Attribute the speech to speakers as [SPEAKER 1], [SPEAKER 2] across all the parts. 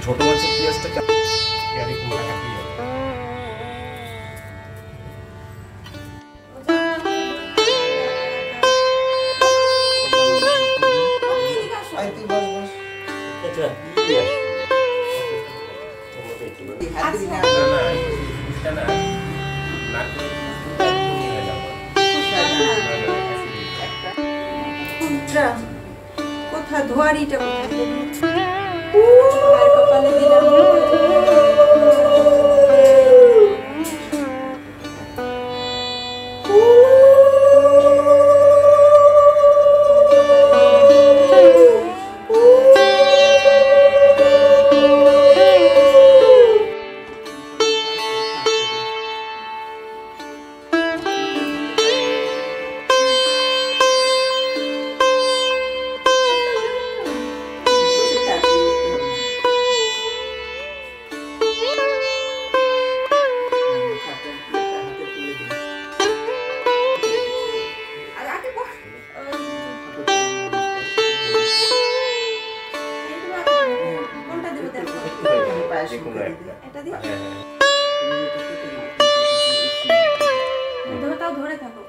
[SPEAKER 1] ছোট মাছের পেঁয়াজটা কেমন মোটা কাটি
[SPEAKER 2] কোথায় ধোয়ারিটা কোথায় ধরে থাকো।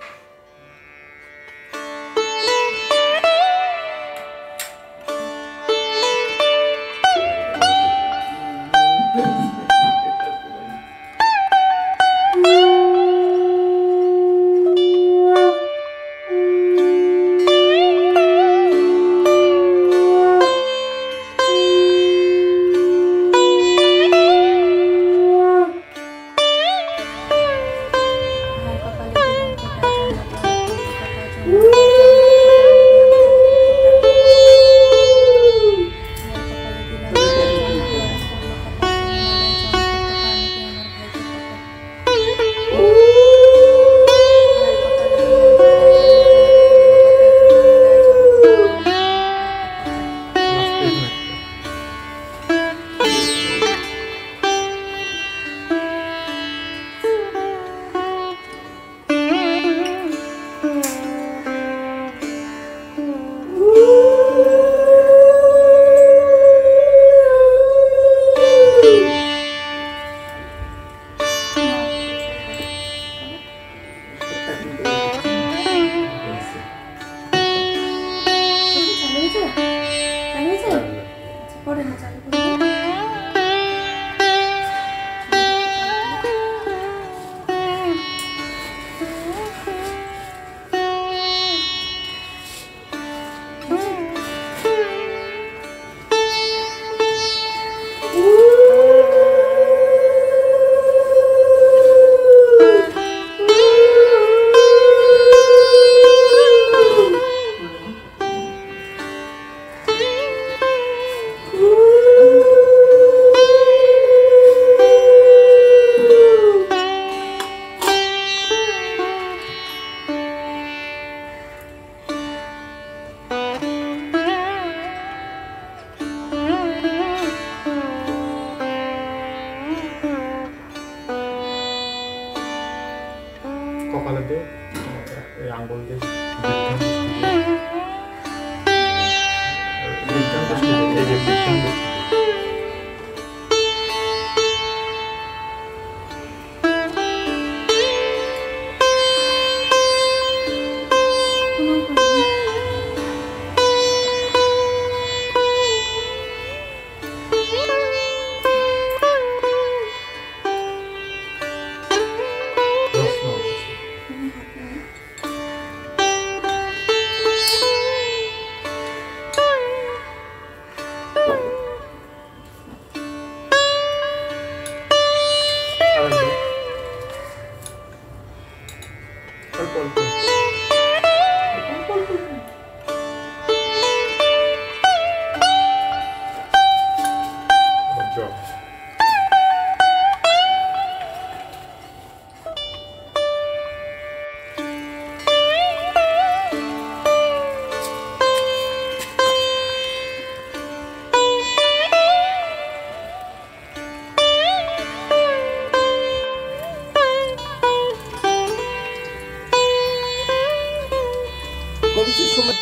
[SPEAKER 3] কিছু সময়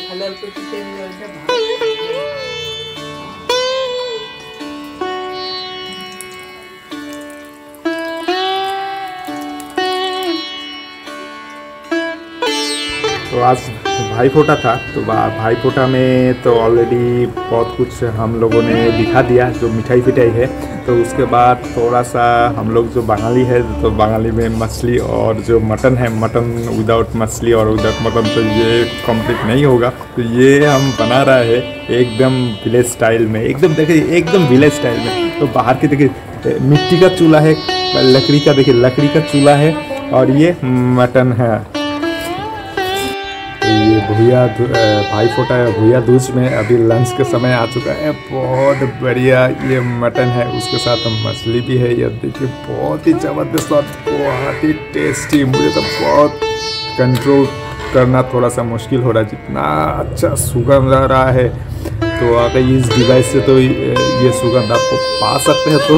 [SPEAKER 3] খালি অল্প একটু তেল জলটা ভালো
[SPEAKER 4] तो आज भाई फोटा था। तो भाई फोटा में तो ऑलरेडी बहुत कुछ हम लोगों ने दिखा दिया, जो मिठाई फिठाई है। तो उसके बाद थोड़ा सा हम लोग जो बंगाली है, तो बंगाली में मछली और जो मटन है, मटन विदाउट मछली और विदाउट मटन तो ये कंप्लीट नहीं होगा। तो ये हम बना रहे हैं एकदम विलेज स्टाइल में, एकदम देखिए एकदम विलेज स्टाइल में। तो बाहर के देखिए मिट्टी का चूल्हा है, लकड़ी का देखिए लकड़ी का चूल्हा है, और ये मटन है। ये भाई फोटा भुया दूज में अभी लंच के समय आ चुका है। बहुत बढ़िया ये मटन है, उसके साथ मछली भी है। ये देखिए बहुत ही ज़बरदस्त और बहुत ही टेस्टी। मुझे तो बहुत कंट्रोल करना थोड़ा सा मुश्किल हो रहा है, जितना अच्छा सुगंध आ रहा है। तो अगर इस डिवाइस से तो ये सुगंध आपको पा सकते हैं, तो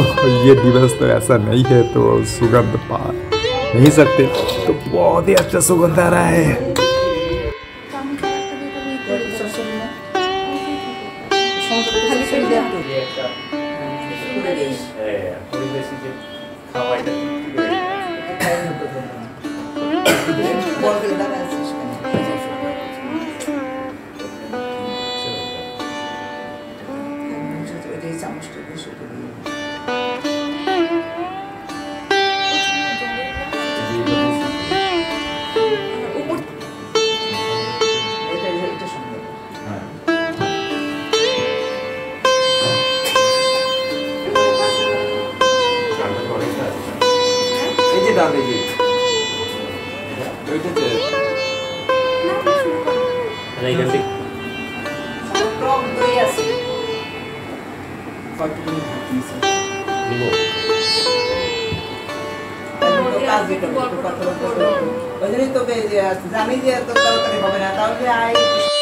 [SPEAKER 4] ये डिवाइस तो ऐसा नहीं है, तो सुगंध पा नहीं सकते। तो बहुत ही अच्छा सुगंध आ रहा है।
[SPEAKER 3] জানি যে এত তাড়াতাড়ি হবে না, তাহলে